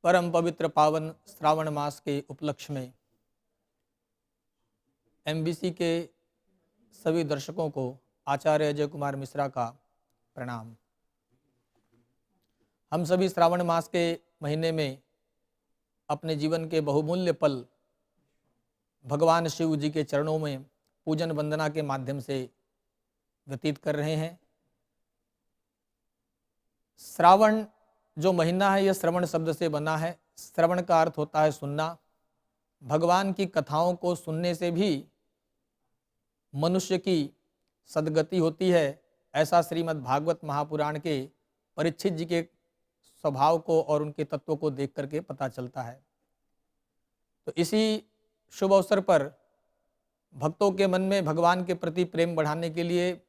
परम पवित्र पावन श्रावण मास के उपलक्ष्य में एमबीसी के सभी दर्शकों को आचार्य अजय कुमार मिश्रा का प्रणाम। हम सभी श्रावण मास के महीने में अपने जीवन के बहुमूल्य पल भगवान शिव जी के चरणों में पूजन वंदना के माध्यम से व्यतीत कर रहे हैं। श्रावण जो महीना है यह श्रवण शब्द से बना है। श्रवण का अर्थ होता है सुनना। भगवान की कथाओं को सुनने से भी मनुष्य की सद्गति होती है, ऐसा श्रीमद् भागवत महापुराण के परीक्षित जी के स्वभाव को और उनके तत्वों को देख करके पता चलता है। तो इसी शुभ अवसर पर भक्तों के मन में भगवान के प्रति प्रेम बढ़ाने के लिए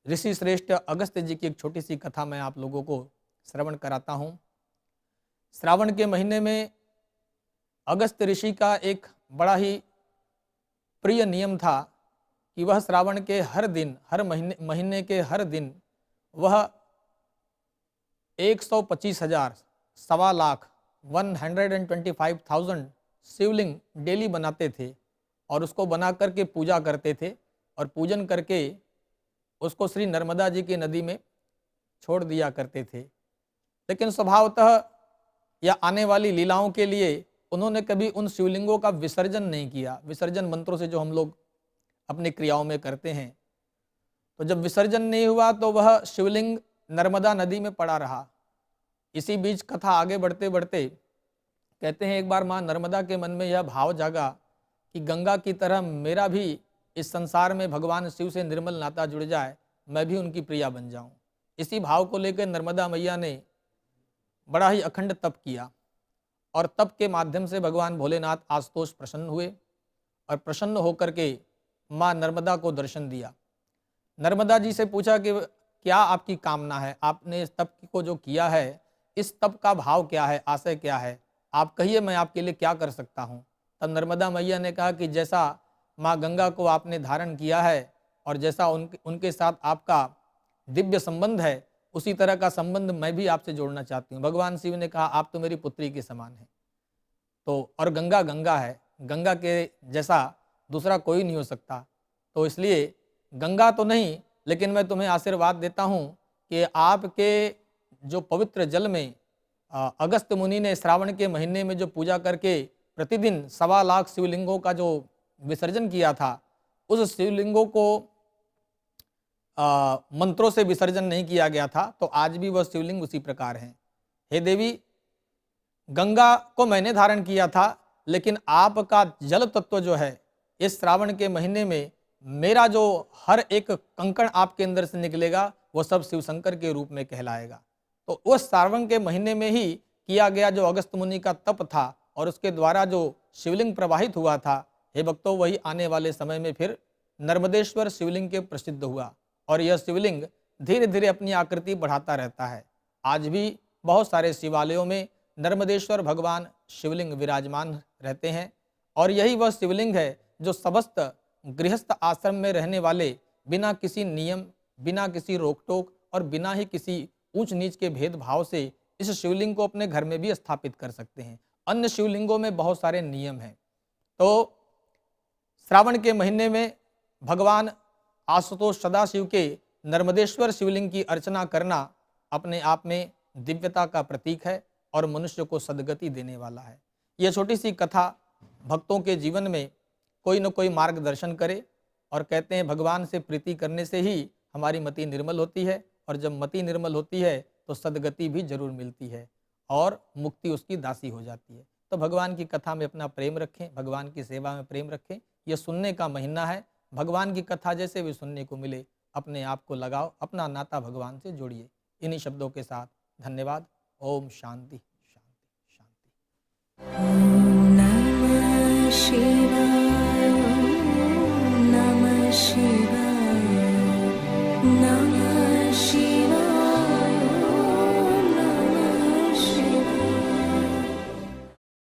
ऋषि श्रेष्ठ अगस्त्य जी की एक छोटी सी कथा मैं आप लोगों को श्रवण कराता हूँ। श्रावण के महीने में अगस्त्य ऋषि का एक बड़ा ही प्रिय नियम था कि वह श्रावण के हर दिन, हर महीने के हर दिन वह 125,000 सवा लाख 125,000 शिवलिंग डेली बनाते थे और उसको बना करके पूजा करते थे और पूजन करके उसको श्री नर्मदा जी की नदी में छोड़ दिया करते थे। लेकिन स्वभावतः या आने वाली लीलाओं के लिए उन्होंने कभी उन शिवलिंगों का विसर्जन नहीं किया। विसर्जन मंत्रों से जो हम लोग अपनी क्रियाओं में करते हैं, तो जब विसर्जन नहीं हुआ तो वह शिवलिंग नर्मदा नदी में पड़ा रहा। इसी बीच कथा आगे बढ़ते बढ़ते कहते हैं एक बार माँ नर्मदा के मन में यह भाव जागा कि गंगा की तरह मेरा भी इस संसार में भगवान शिव से निर्मल नाता जुड़ जाए, मैं भी उनकी प्रिया बन जाऊं। इसी भाव को लेकर नर्मदा मैया ने बड़ा ही अखंड तप किया और तप के माध्यम से भगवान भोलेनाथ आशुतोष प्रसन्न हुए और प्रसन्न होकर के माँ नर्मदा को दर्शन दिया। नर्मदा जी से पूछा कि क्या आपकी कामना है, आपने इस तप को जो किया है इस तप का भाव क्या है, आशय क्या है, आप कहिए मैं आपके लिए क्या कर सकता हूँ। तब नर्मदा मैया ने कहा कि जैसा माँ गंगा को आपने धारण किया है और जैसा उनके साथ आपका दिव्य संबंध है उसी तरह का संबंध मैं भी आपसे जोड़ना चाहती हूँ। भगवान शिव ने कहा आप तो मेरी पुत्री के समान हैं, तो और गंगा गंगा है, गंगा के जैसा दूसरा कोई नहीं हो सकता, तो इसलिए गंगा तो नहीं लेकिन मैं तुम्हें आशीर्वाद देता हूँ कि आपके जो पवित्र जल में अगस्त्य मुनि ने श्रावण के महीने में जो पूजा करके प्रतिदिन 1.25 लाख शिवलिंगों का जो विसर्जन किया था, उस शिवलिंगों को मंत्रों से विसर्जन नहीं किया गया था, तो आज भी वह शिवलिंग उसी प्रकार हैं। हे देवी, गंगा को मैंने धारण किया था लेकिन आपका जल तत्व जो है इस श्रावण के महीने में मेरा जो हर एक कंकण आपके अंदर से निकलेगा वह सब शिव शंकर के रूप में कहलाएगा। तो उस श्रावण के महीने में ही किया गया जो अगस्त्य मुनि का तप था और उसके द्वारा जो शिवलिंग प्रवाहित हुआ था, हे भक्तों, वही आने वाले समय में फिर नर्मदेश्वर शिवलिंग के प्रसिद्ध हुआ और यह शिवलिंग धीरे धीरे अपनी आकृति बढ़ाता रहता है। आज भी बहुत सारे शिवालयों में नर्मदेश्वर भगवान शिवलिंग विराजमान रहते हैं और यही वह शिवलिंग है जो समस्त गृहस्थ आश्रम में रहने वाले बिना किसी नियम, बिना किसी रोक टोक और बिना ही किसी ऊंच नीच के भेदभाव से इस शिवलिंग को अपने घर में भी स्थापित कर सकते हैं। अन्य शिवलिंगों में बहुत सारे नियम हैं। तो श्रावण के महीने में भगवान आशुतोष सदाशिव के नर्मदेश्वर शिवलिंग की अर्चना करना अपने आप में दिव्यता का प्रतीक है और मनुष्य को सद्गति देने वाला है। यह छोटी सी कथा भक्तों के जीवन में कोई न कोई मार्गदर्शन करे और कहते हैं भगवान से प्रीति करने से ही हमारी मति निर्मल होती है और जब मति निर्मल होती है तो सद्गति भी जरूर मिलती है और मुक्ति उसकी दासी हो जाती है। तो भगवान की कथा में अपना प्रेम रखें, भगवान की सेवा में प्रेम रखें। यह सुनने का महीना है, भगवान की कथा जैसे भी सुनने को मिले अपने आप को लगाओ, अपना नाता भगवान से जोड़िए। इन्हीं शब्दों के साथ धन्यवाद। ओम शांति शांति शांति। ओम नमः शिवाय।